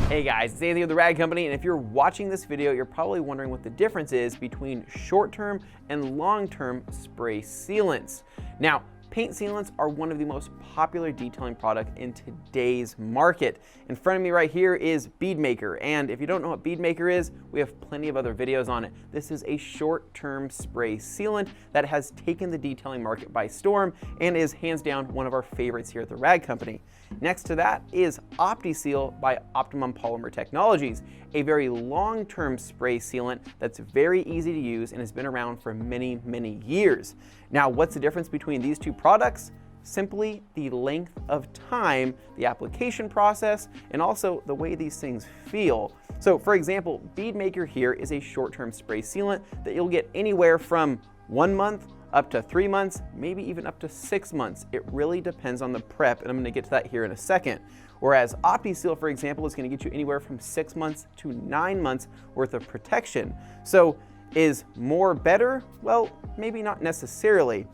Hey guys, it's Anthony of the Rag Company, and if you're watching this video, you're probably wondering what the difference is between short-term and long-term spray sealants. Now, paint sealants are one of the most popular detailing products in today's market. In front of me right here is Bead Maker, and if you don't know what Bead Maker is, we have plenty of other videos on it. This is a short-term spray sealant that has taken the detailing market by storm and is hands down one of our favorites here at the Rag Company. Next to that is Optiseal by Optimum Polymer Technologies, a very long-term spray sealant that's very easy to use and has been around for many, many years. Now, what's the difference between these two products? Simply the length of time, the application process, and also the way these things feel. So for example, Bead Maker here is a short-term spray sealant that you'll get anywhere from 1 month up to 3 months, maybe even up to 6 months. It really depends on the prep, and I'm gonna get to that here in a second. Whereas Optiseal, for example, is gonna get you anywhere from 6 months to 9 months worth of protection. So is more better? Well, maybe not necessarily.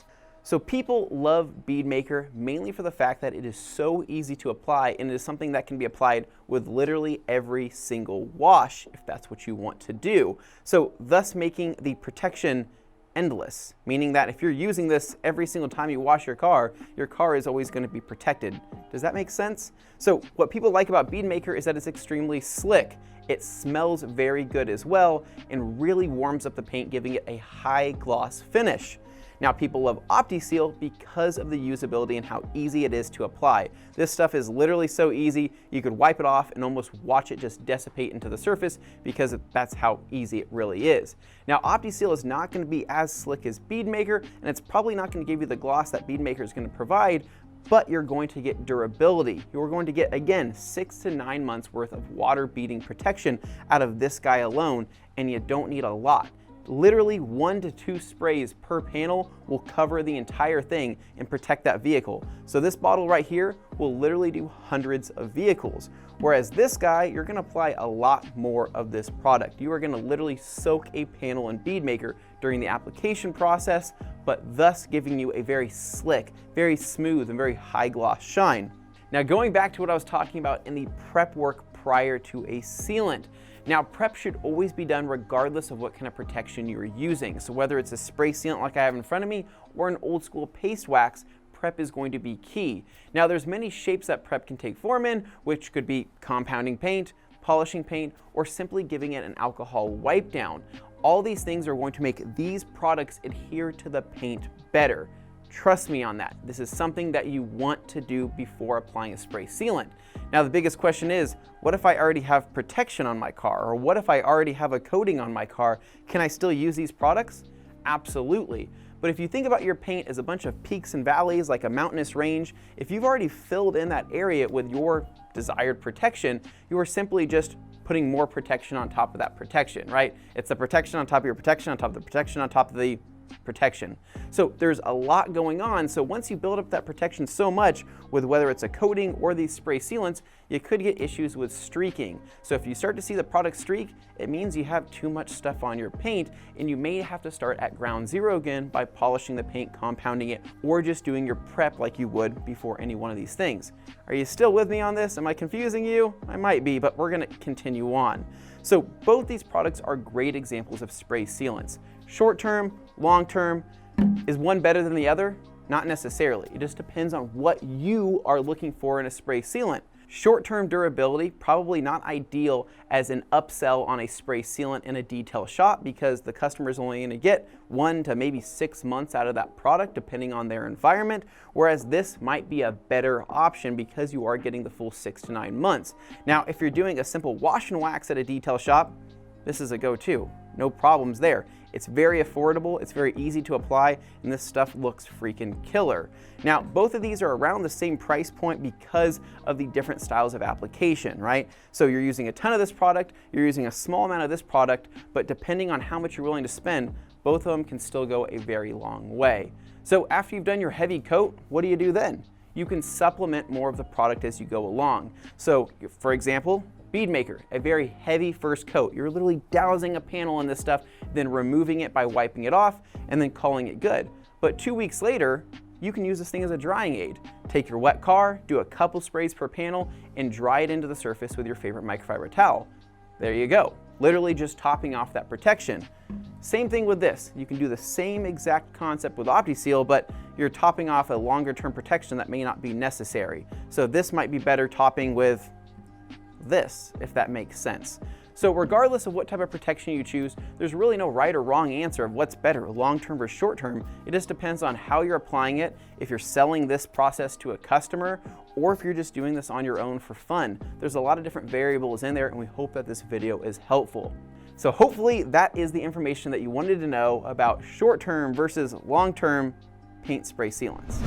So people love Bead Maker mainly for the fact that it is so easy to apply, and it is something that can be applied with literally every single wash if that's what you want to do. So thus making the protection endless, meaning that if you're using this every single time you wash your car is always going to be protected. Does that make sense? So what people like about Bead Maker is that it's extremely slick. It smells very good as well and really warms up the paint, giving it a high gloss finish. Now, people love Optiseal because of the usability and how easy it is to apply. This stuff is literally so easy, you could wipe it off and almost watch it just dissipate into the surface because that's how easy it really is. Now, Optiseal is not going to be as slick as Bead Maker, and it's probably not going to give you the gloss that Bead Maker is going to provide, but you're going to get durability. You're going to get, again, 6 to 9 months worth of water-beating protection out of this guy alone, and you don't need a lot. Literally 1 to 2 sprays per panel will cover the entire thing and protect that vehicle. So this bottle right here will literally do hundreds of vehicles. Whereas this guy, you're gonna apply a lot more of this product. You are gonna literally soak a panel in Bead Maker during the application process, but thus giving you a very slick, very smooth, and very high gloss shine. Now going back to what I was talking about in the prep work prior to a sealant. Now, prep should always be done regardless of what kind of protection you're using. So whether it's a spray sealant like I have in front of me or an old school paste wax, prep is going to be key. Now, there's many shapes that prep can take form in, which could be compounding paint, polishing paint, or simply giving it an alcohol wipe down. All these things are going to make these products adhere to the paint better. Trust me on that. This is something that you want to do before applying a spray sealant. Now, the biggest question is, what if I already have protection on my car? Or what if I already have a coating on my car? Can I still use these products? Absolutely. But if you think about your paint as a bunch of peaks and valleys, like a mountainous range, if you've already filled in that area with your desired protection, you are simply just putting more protection on top of that protection, right? It's the protection on top of your protection on top of the protection on top of the protection. So there's a lot going on. So once you build up that protection so much with whether it's a coating or these spray sealants, you could get issues with streaking. So if you start to see the product streak, it means you have too much stuff on your paint, and you may have to start at ground zero again by polishing the paint, compounding it, or just doing your prep like you would before any one of these things. Are you still with me on this? Am I confusing you? I might be, but we're gonna continue on. So both these products are great examples of spray sealants. Short term, long term, is one better than the other? Not necessarily. It just depends on what you are looking for in a spray sealant. Short-term durability, probably not ideal as an upsell on a spray sealant in a detail shop because the customer is only going to get 1 to maybe 6 months out of that product depending on their environment, whereas this might be a better option because you are getting the full 6 to 9 months. Now, if you're doing a simple wash and wax at a detail shop, this is a go-to. No problems there. It's very affordable, it's very easy to apply, and this stuff looks freaking killer. Now, both of these are around the same price point because of the different styles of application, right? So you're using a ton of this product, you're using a small amount of this product, but depending on how much you're willing to spend, both of them can still go a very long way. So after you've done your heavy coat, what do you do then? You can supplement more of the product as you go along. So, for example, Bead Maker, a very heavy first coat. You're literally dousing a panel in this stuff, then removing it by wiping it off, and then calling it good. But 2 weeks later, you can use this thing as a drying aid. Take your wet car, do a couple sprays per panel, and dry it into the surface with your favorite microfiber towel. There you go, literally just topping off that protection. Same thing with this. You can do the same exact concept with Optiseal, but you're topping off a longer term protection that may not be necessary. So this might be better topping with this, if that makes sense. So regardless of what type of protection you choose, there's really no right or wrong answer of what's better, long-term versus short-term. It just depends on how you're applying it, if you're selling this process to a customer, or if you're just doing this on your own for fun. There's a lot of different variables in there, and we hope that this video is helpful. So hopefully that is the information that you wanted to know about short-term versus long-term paint spray sealants.